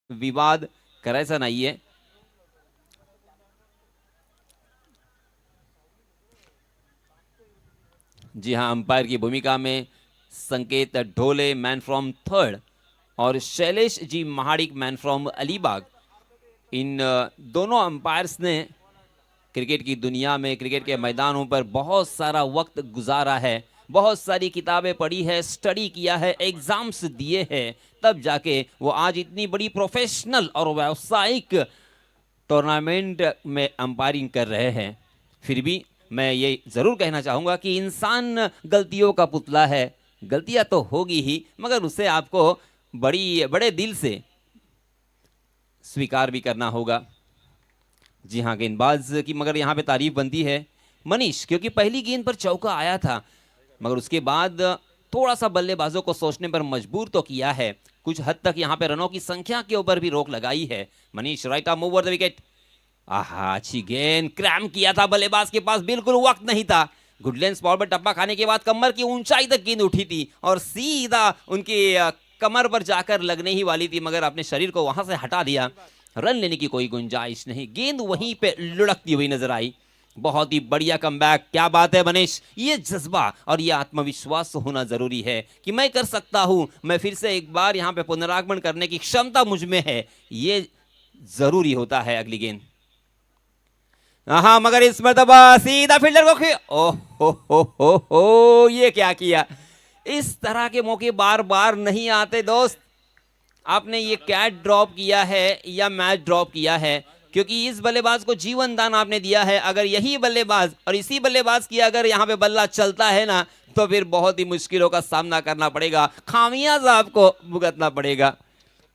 विवाद करायचा नाहीये. जी हाँ, अंपायर की भूमिका में Sanket Dhole man from third और शैलेश जी महाडिक मैन फ्रॉम अलीबाग. इन दोनों अंपायर्स ने क्रिकेट की दुनिया में, क्रिकेट के मैदानों पर बहुत सारा वक्त गुजारा है, बहुत सारी किताबें पढ़ी है, स्टडी किया है, एग्जाम्स दिए हैं, तब जाके वो आज इतनी बड़ी प्रोफेशनल और व्यावसायिक टूर्नामेंट में अंपायरिंग कर रहे हैं. फिर भी मैं ये ज़रूर कहना चाहूँगा कि इंसान गलतियों का पुतला है. गलतियाँ तो होगी ही, मगर उसे आपको बड़े दिल से स्वीकार भी करना होगा. जी हाँ, गेंदबाज की मगर यहाँ पे तारीफ बनती है मनीष, क्योंकि पहली गेंद पर चौका आया था, मगर उसके बाद थोड़ा सा बल्लेबाजों को सोचने पर मजबूर तो किया है. कुछ हद तक यहाँ पे रनों की संख्या के ऊपर भी रोक लगाई है. Manish right arm over the wicket. आहा, अच्छी गेंद, क्रैम किया था बल्लेबाज के पास, बिल्कुल वक्त नहीं था. गुड लेंथ बॉल पर टप्पा खाने के बाद कमर की ऊंचाई तक गेंद उठी थी और सीधा उनकी कमर पर जाकर लगने ही वाली थी, मगर अपने शरीर को वहां से हटा दिया. रन लेने की कोई गुंजाइश नहीं, गेंद वहीं पे लुढ़कती हुई नजर आई. बहुत ही बढ़िया कमबैक. क्या बात है मनीष, ये जज्बा और ये आत्मविश्वास होना जरूरी है कि मैं कर सकता हूं, मैं फिर से एक बार यहां पे पुनरागमन करने की क्षमता मुझ में है. ये जरूरी होता है. अगली गेंद, हाँ, मगर इस मरतबा सीधा फील्डर को हो, ये क्या किया. इस तरह के मौके बार बार नहीं आते दोस्त. आपने ये कैच ड्रॉप किया है या मैच ड्रॉप किया है, क्योंकि इस बल्लेबाज को जीवन दान आपने दिया है. अगर यही बल्लेबाज और इसी बल्लेबाज की अगर यहाँ पे बल्ला चलता है ना, तो फिर बहुत ही मुश्किलों का सामना करना पड़ेगा, खामियाजा आपको भुगतना पड़ेगा.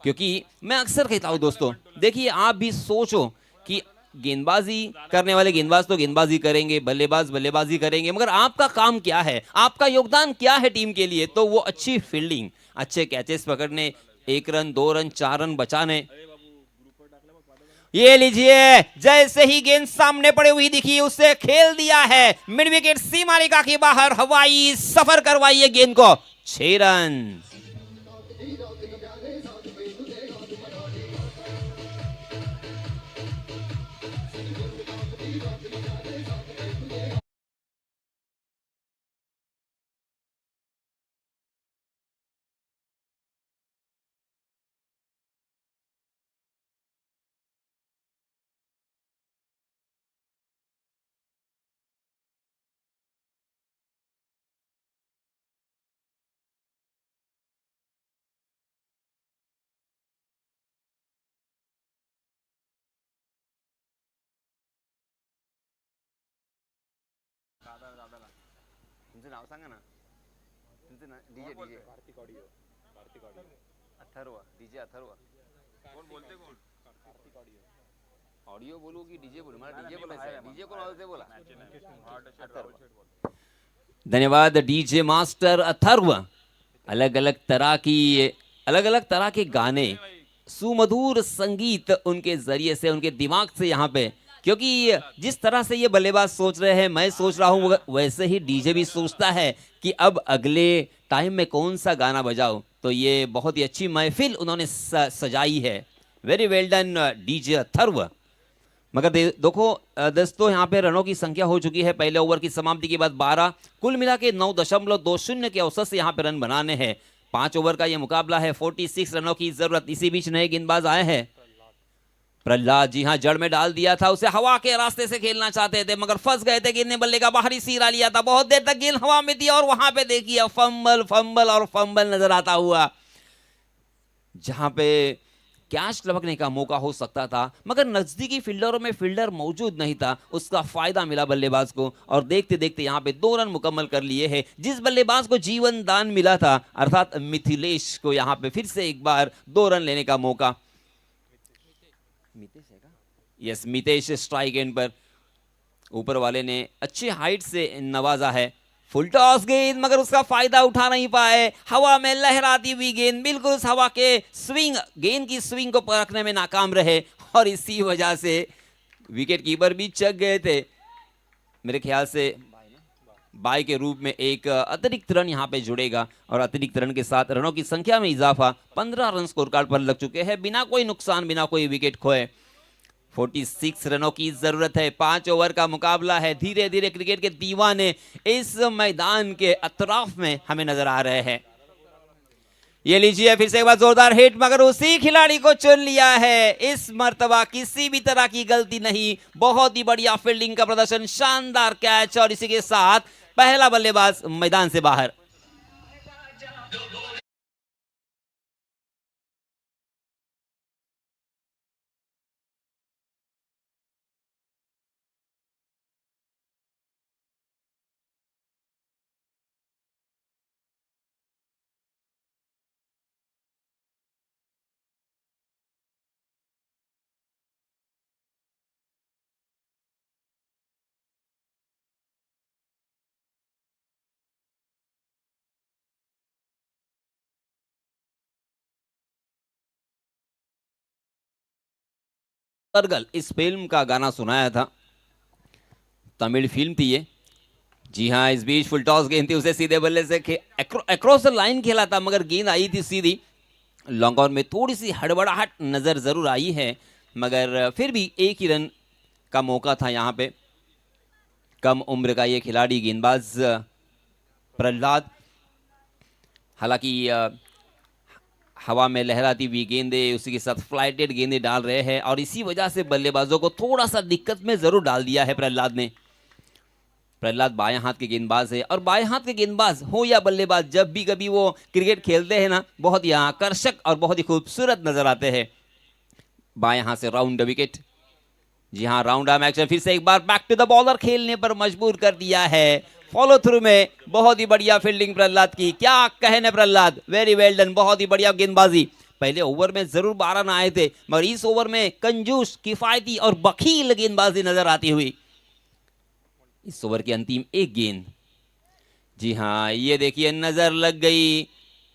क्योंकि मैं अक्सर कहता हूं दोस्तों, देखिए आप भी सोचो कि गेंदबाजी करने वाले गेंदबाज तो गेंदबाजी करेंगे, बल्लेबाज बल्लेबाजी करेंगे, मगर आपका काम क्या है, आपका योगदान क्या है टीम के लिए. तो वो अच्छी फील्डिंग, अच्छे कैचेस पकड़ने, 1 रन 2 रन 4 रन बचाने. ये लीजिए, जैसे ही गेंद सामने पड़ी हुई दिखी उसे खेल दिया है मिड विकेट सीमारेखा के बाहर, हवाई सफर करवाई है गेंद को. 6 रन. तुमचं नाव सांगा ना. तुमचं डीजे अथर्व. डीजे अथर्व. कोण बोलते, कोण ऑडियो बोलू की डीजे बोलू. मला डीजे बोलायचं. डीजे कोण आवाज बोला. अथर्व. धन्यवाद डीजे मास्टर अथर्व. अलग अलग तरह के गाने, सुमधुर संगीत उनके जरिए से, उनके दिमाग से यहाँ पे, क्योंकि जिस तरह से ये बल्लेबाज सोच रहे हैं, मैं सोच रहा हूँ, वैसे ही डीजे भी सोचता है कि अब अगले टाइम में कौन सा गाना बजाओ. तो ये बहुत ही अच्छी महफिल उन्होंने सजाई है. वेरी वेल डन डीजे अथर्व. मगर देखो दोस्तों, यहाँ पे रनों की संख्या हो चुकी है पहले ओवर की समाप्ति के बाद 12. कुल मिला के 9.20 के औसत से यहाँ पे रन बनाने हैं. 5 ओवर का ये मुकाबला है, 46 रनों की जरूरत. इसी बीच नए गेंदबाज आए हैं. प्रहलाद, जी हाँ, जड़ में डाल दिया था उसे, हवा के रास्ते से खेलना चाहते थे, मगर फंस गए थे. गेंद ने बल्ले का बाहरी सिरा लिया था, बहुत देर तक गेंद हवा में थी और वहां पे देखिए फंबल नजर आता हुआ, जहां पे कैच लपकने का मौका हो सकता था, मगर नजदीकी फील्डरों में फील्डर मौजूद नहीं था. उसका फायदा मिला बल्लेबाज को और देखते देखते यहाँ पे 2 रन मुकम्मल कर लिए हैं. जिस बल्लेबाज को जीवन दान मिला था, अर्थात मिथिलेश को यहाँ पे फिर से एक बार 2 रन लेने का मौका. यस, मितेश स्ट्राइक एंड पर. ऊपर वाले ने अच्छे हाइट से नवाजा है. फुल टॉस गेंद, मगर उसका फायदा उठा नहीं पाए. हवा में लहराती हुई गेंद, बिल्कुल उस हवा के स्विंग, गेंद की स्विंग को परखने में नाकाम रहे और इसी वजह से विकेट कीपर भी चक गए थे. मेरे ख्याल से बाय के रूप में एक अतिरिक्त रन यहाँ पे जुड़ेगा और अतिरिक्त रन के साथ रनों की संख्या में इजाफा 15 रन स्कोर कार्ड पर लग चुके हैं बिना कोई नुकसान, बिना कोई विकेट खोए। 46 रनों की जरूरत है, 5 ओवर का मुकाबला है। धीरे धीरे क्रिकेट के दीवाने इस मैदान के अतराफ में हमें नजर आ रहे हैं। ये लीजिए फिर से एक बार जोरदार हिट, मगर उसी खिलाड़ी को चुन लिया है। इस मर्तबा किसी भी तरह की गलती नहीं, बहुत ही बढ़िया फील्डिंग का प्रदर्शन, शानदार कैच और इसी के साथ पहला बल्लेबाज मैदान से बाहर। अर्गल इस फिल्म का गाना सुनाया था, तमिल फिल्म थी ये। जी हाँ, इस बीच फुल टॉस गेंद थी, उसे सीधे बल्ले से अक्रॉस द लाइन खेला था, मगर गेंद आई थी सीधी। लॉन्ग ऑन में थोड़ी सी हड़बड़ाहट नजर जरूर आई है, मगर फिर भी एक ही रन का मौका था यहाँ पे। कम उम्र का ये खिलाड़ी गेंदबाज प्रहलाद, हालांकि हवा में लहराती हुई गेंदें, उसी के साथ फ्लाइटेड गेंदें डाल रहे हैं और इसी वजह से बल्लेबाजों को थोड़ा सा दिक्कत में जरूर डाल दिया है प्रहलाद ने। प्रहलाद बाएं हाथ के गेंदबाज है और बाएं हाथ के गेंदबाज हो या बल्लेबाज, जब भी कभी वो क्रिकेट खेलते हैं ना, बहुत ही आकर्षक और बहुत ही खूबसूरत नजर आते हैं। बाएं हाथ से राउंड विकेट, जी हाँ, राउंड आर्म एक्शन, फिर से एक बार बैक टू द बॉलर खेलने पर मजबूर कर दिया है। फॉलो थ्रू में बहुत ही बढ़िया फील्डिंग प्रहलाद की, क्या कहने प्रहलाद, वेरी वेल डन, बहुत ही बढ़िया गेंदबाजी। पहले ओवर में जरूर 12 रन आए थे, मगर इस ओवर में कंजूस, किफायती और बखील गेंदबाजी नजर आती हुई। इस ओवर की अंतिम एक गेंद, जी हाँ, ये देखिए नजर लग गई।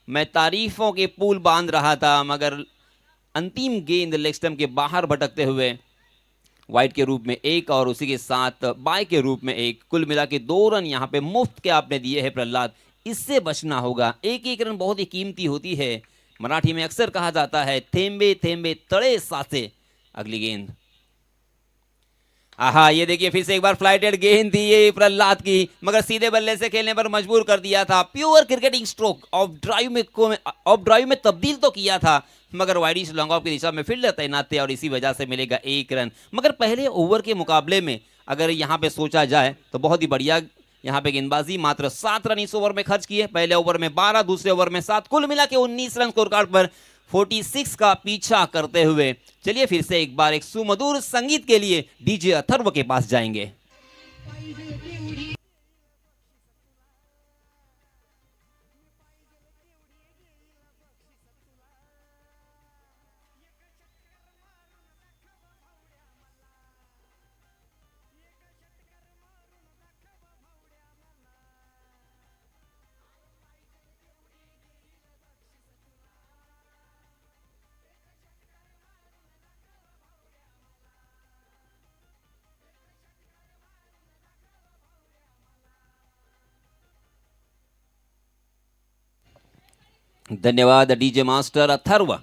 मैं तारीफों के पुल बांध रहा था, मगर अंतिम गेंद लेग स्टंप के बाहर भटकते हुए वाइड के रूप में एक और उसी के साथ बाय के रूप में एक, कुल मिला के 2 रन यहाँ पे मुफ्त के आपने दिए हैं प्रहलाद। इससे बचना होगा, एक एक रन बहुत ही कीमती होती है। मराठी में अक्सर कहा जाता है, थेंबे थेंबे तड़े सासे। अगली गेंद, आहा, ये देखिए फिर से एक बार फ्लाइटेड गेंद थी ये प्रहलाद की, मगर सीधे बल्ले से खेलने पर मजबूर कर दिया था। Pure cricketing stroke of drive में तब्दील तो किया था, मगर वाइडिश लॉन्ग ऑफ की दिशा में फील्डर तैनात थे और इसी वजह से मिलेगा 1 रन। मगर पहले ओवर के मुकाबले में अगर यहाँ पे सोचा जाए तो बहुत ही बढ़िया यहाँ पे गेंदबाजी, मात्र 7 रन इस ओवर में खर्च किए। पहले ओवर में 12, दूसरे ओवर में 7, कुल मिला के 19 रन स्कोर कार्ड पर 46 का पीछा करते हुए। चलिए फिर से एक बार एक सुमधुर संगीत के लिए डीजे अथर्व के पास जाएंगे। धन्यवाद डीजे मास्टर अथर्व।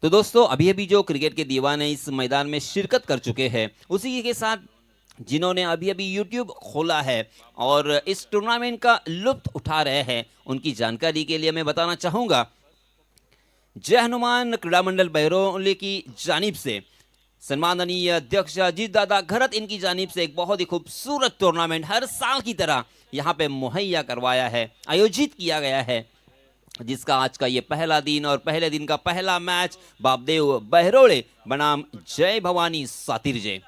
तो दोस्तों, अभी अभी जो क्रिकेट के दीवाने इस मैदान में शिरकत कर चुके हैं, उसी के साथ जिन्होंने अभी अभी यूट्यूब खोला है और इस टूर्नामेंट का लुत्फ उठा रहे हैं, उनकी जानकारी के लिए मैं बताना चाहूँगा, जय हनुमान क्रीड़ा मंडल बहरौली की जानिब से सम्माननीय अध्यक्ष अजीत दादा घरत, इनकी जानिब से एक बहुत ही खूबसूरत टूर्नामेंट हर साल की तरह यहाँ पे मुहैया करवाया है, आयोजित किया गया है, जिसका आज का ये पहला दिन और पहले दिन का पहला मैच बापदेव बहरोड़े बनाम जय भवानी सातिरजे,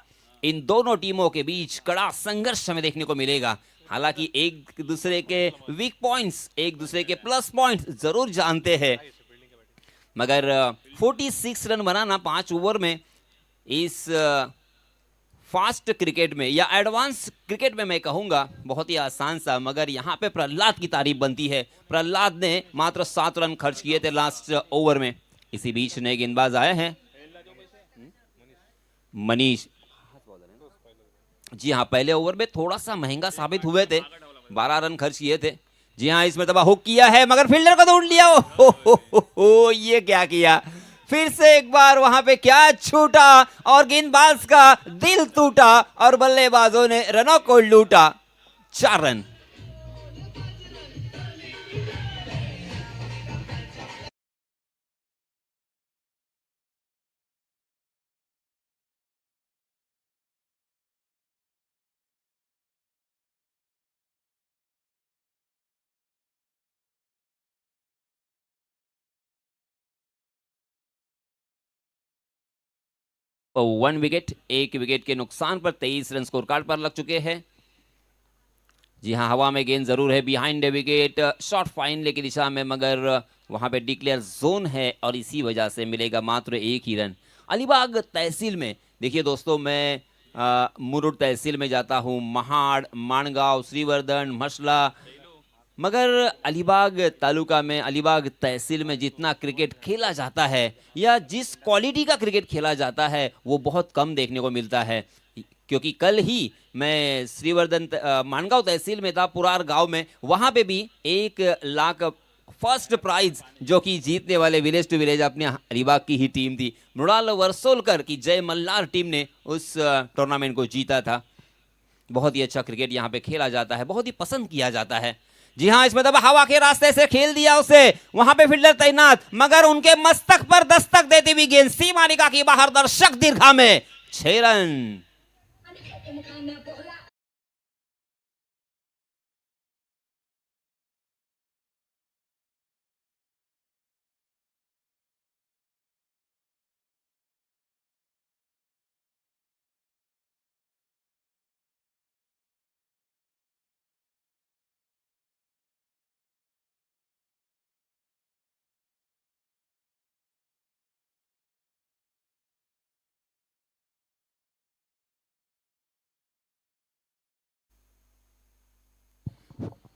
इन दोनों टीमों के बीच कड़ा संघर्ष हमें देखने को मिलेगा। हालांकि एक दूसरे के वीक पॉइंट्स, एक दूसरे के प्लस पॉइंट्स जरूर जानते हैं, मगर 46 रन बनाना 5 ओवर में इस फास्ट क्रिकेट में या एडवांस क्रिकेट में मैं कहूंगा बहुत ही आसान सा, मगर यहाँ पे प्रहलाद की तारीफ बनती है। प्रहलाद ने मात्र 7 रन खर्च किए थे लास्ट ओवर में। इसी बीच नए गेंदबाज आए हैं, मनीष, जी हाँ, पहले ओवर में थोड़ा सा महंगा साबित हुए थे, 12 रन खर्च किए थे। जी हाँ, इसमें तबाह हुक किया है मगर फील्डर को ढूंढ लिया। हो ये क्या किया, फिर से एक बार वहां पे क्या छूटा और गेंदबाज का दिल टूटा और बल्लेबाजों ने रनों को लूटा। 4 रन। वन विकेट, एक विकेट के नुकसान पर 23 रन स्कोर कार्ड पर लग चुके हैं। जी हाँ, हवा में गेंद जरूर है, behind the wicket, short fine लेके दिशा में, मगर वहां पे डिक्लेयर जोन है और इसी वजह से मिलेगा मात्र 1 ही रन। अलीबाग तहसील में देखिए दोस्तों, मैं मुरुड तहसील में जाता हूँ, महाड़, माणगांव, श्रीवर्धन, मसला, मगर अलीबाग तालुका में, अलीबाग तहसील में जितना क्रिकेट खेला जाता है या जिस क्वालिटी का क्रिकेट खेला जाता है वो बहुत कम देखने को मिलता है। क्योंकि कल ही मैं श्रीवर्धन मानगांव तहसील में था, पुरार गांव में, वहां पे भी 1 लाख फर्स्ट प्राइज जो कि जीतने वाले विलेज टू विलेज अपने अलीबाग की ही टीम थी, मृणाल वर्सोलकर की जय मल्हार टीम ने उस टूर्नामेंट को जीता था। बहुत ही अच्छा क्रिकेट यहाँ पे खेला जाता है, बहुत ही पसंद किया जाता है। जी हाँ, इसमें तब हवा के रास्ते से खेल दिया उसे, वहां पे फील्डर तैनात, मगर उनके मस्तक पर दस्तक देती हुई गेंद सीमारिका की बाहर, दर्शक दीर्घा में 6 रन।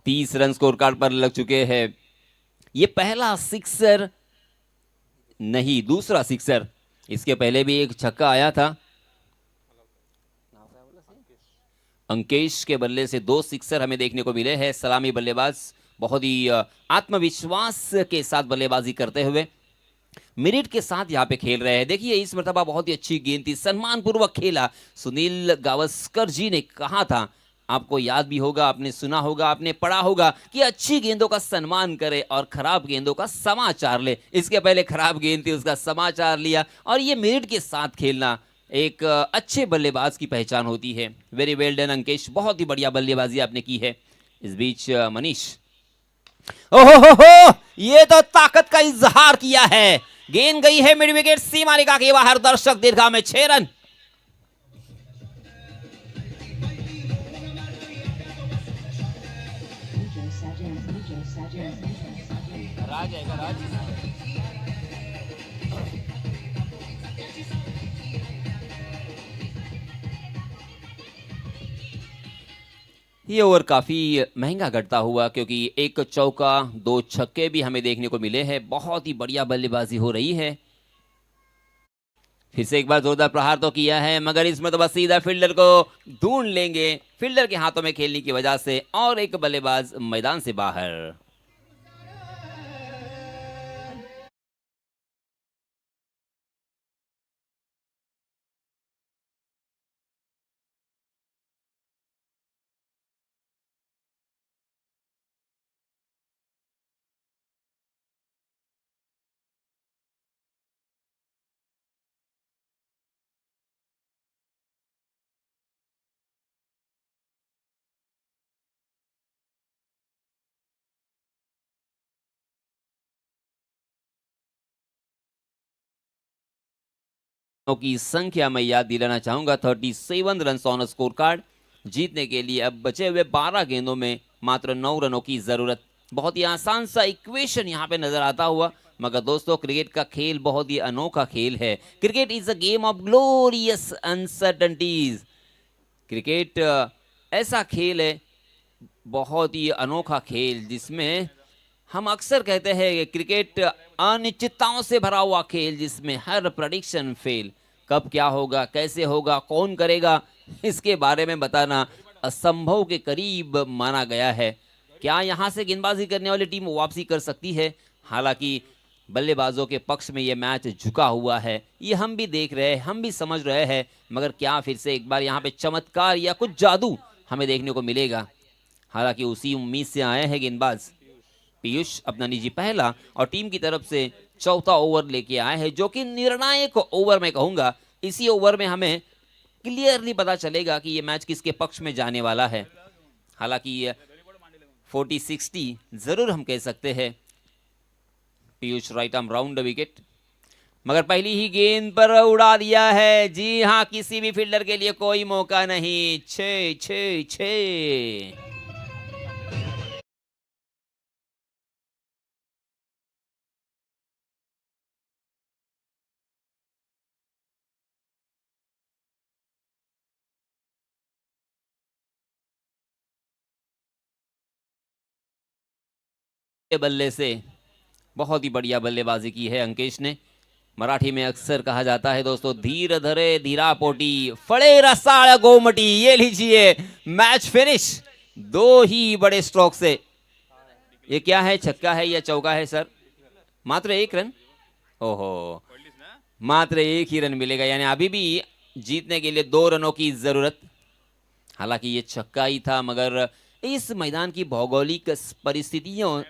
तीस रन स्कोर कार्ड पर लग चुके हैं। ये पहला सिक्सर नहीं, दूसरा सिक्सर, इसके पहले भी एक छक्का आया था। अंकेश के बल्ले से 2 सिक्सर हमें देखने को मिले हैं। सलामी बल्लेबाज बहुत ही आत्मविश्वास के साथ बल्लेबाजी करते हुए मेरिट के साथ यहाँ पे खेल रहे हैं। देखिए इस मर्तबा बहुत ही अच्छी गेंद थी, सम्मानपूर्वक खेला। सुनील गावस्कर जी ने कहा था, आपको याद भी होगा, आपने सुना होगा, आपने पढ़ा होगा कि अच्छी गेंदों का सम्मान करे और खराब गेंदों का समाचार ले। इसके पहले खराब गेंद थी, उसका समाचार लिया, और ये मेरिट के साथ खेलना एक अच्छे बल्लेबाज की पहचान होती है। वेरी वेल डन अंकेश, बहुत ही बढ़िया बल्लेबाजी आपने की है। इस बीच मनीष, ओहो, ये तो ताकत का इजहार किया है। गेंद गई है मिड विकेट सीमारिका के बाहर, दर्शक दीर्घा में 6 रन। राज आएगा, राज। ये ओवर काफी महंगा घटता हुआ, क्योंकि 1 चौका 2 छक्के भी हमें देखने को मिले हैं। बहुत ही बढ़िया बल्लेबाजी हो रही है। फिर से एक बार जोरदार प्रहार तो किया है, मगर इसमें तो बस सीधा फील्डर को ढूंढ लेंगे, फील्डर के हाथों में खेलने की वजह से, और एक बल्लेबाज मैदान से बाहर। की संख्या मैं याद दिलाना चाहूंगा, 37 रन ऑन स्कोर कार्ड। जीतने के लिए अब बचे हुए 12 गेंदों में मात्र 9 रनों की जरूरत। बहुत ही आसान सा इक्वेशन यहां पे नजर आता हुआ, मगर दोस्तों क्रिकेट का खेल बहुत ही अनोखा खेल है। Cricket is a game of glorious uncertainties. Cricket ऐसा खेल है, बहुत ही अनोखा खेल, जिसमें हम अक्सर कहते हैं कि क्रिकेट अनिश्चितताओं से भरा हुआ खेल, जिसमें हर प्रेडिक्शन फेल। कब क्या होगा, कैसे होगा, कौन करेगा, इसके बारे में बताना असंभव के करीब माना गया है। क्या यहाँ से गेंदबाजी करने वाली टीम वापसी कर सकती है? हालांकि बल्लेबाजों के पक्ष में ये मैच झुका हुआ है, ये हम भी देख रहे हैं, हम भी समझ रहे हैं, मगर क्या फिर से एक बार यहाँ पे चमत्कार या कुछ जादू हमें देखने को मिलेगा? हालांकि उसी उम्मीद से आए हैं गेंदबाज पीयूष, अपना निजी पहला और टीम की तरफ से चौथा ओवर लेके आए हैं, जो कि निर्णायक ओवर मैं कहूंगा। इसी ओवर में हमें क्लियरली पता चलेगा कि ये मैच किसके पक्ष में जाने वाला है। हालांकि 40-60 जरूर हम कह सकते हैं। Piyush right arm round the wicket, मगर पहली ही गेंद पर उड़ा दिया है। जी हां, किसी भी फील्डर के लिए कोई मौका नहीं। 6-6-6। बल्ले से बहुत ही बढ़िया बल्लेबाजी की है अंकेश ने। मराठी में अक्सर कहा जाता है दोस्तों, धीर धरे धीरा पोटी, फड़े रसाळ गोमटी। ये लीजिए, मैच फिनिश 2 ही बड़े स्ट्रोक से। ये क्या है, छक्का है या चौका है सर? मात्र 1 रन। ओहो, मात्र 1 ही रन मिलेगा, यानी अभी भी जीतने के लिए 2 रनों की जरूरत। हालांकि ये छक्का ही था, मगर इस मैदान की भौगोलिक परिस्थितियों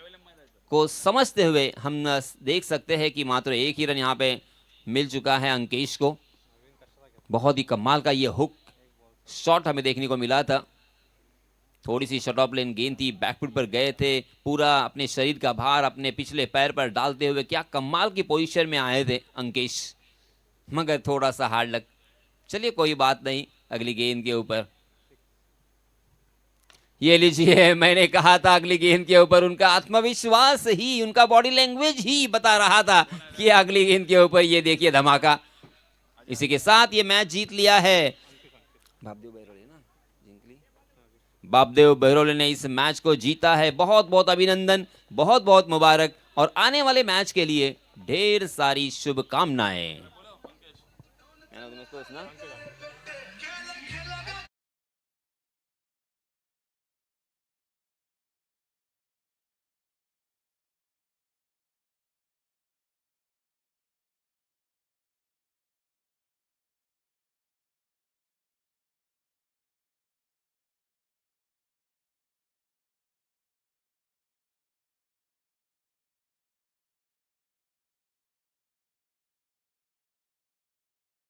को समझते हुए हम देख सकते हैं कि मात्र 1 ही रन यहाँ पे मिल चुका है अंकेश को। बहुत ही कमाल का ये हुक शॉट हमें देखने को मिला था। थोड़ी सी शॉट ऑफ लेन गेंद थी, बैकफुट पर गए थे, पूरा अपने शरीर का भार अपने पिछले पैर पर डालते हुए क्या कमाल की पोजीशन में आए थे अंकेश, मगर थोड़ा सा हार्ड लक। चलिए कोई बात नहीं, अगली गेंद के ऊपर। ये लीजिए, मैंने कहा था अगली गेंद के ऊपर उनका आत्मविश्वास ही, उनका बॉडी लैंग्वेज ही बता रहा था कि अगली गेंद के ऊपर ये देखिए धमाका। इसी के साथ ये मैच जीत लिया है बापदेव बहरोले ने इस मैच को जीता है। बहुत बहुत अभिनंदन, बहुत बहुत मुबारक, और आने वाले मैच के लिए ढेर सारी शुभकामनाएं।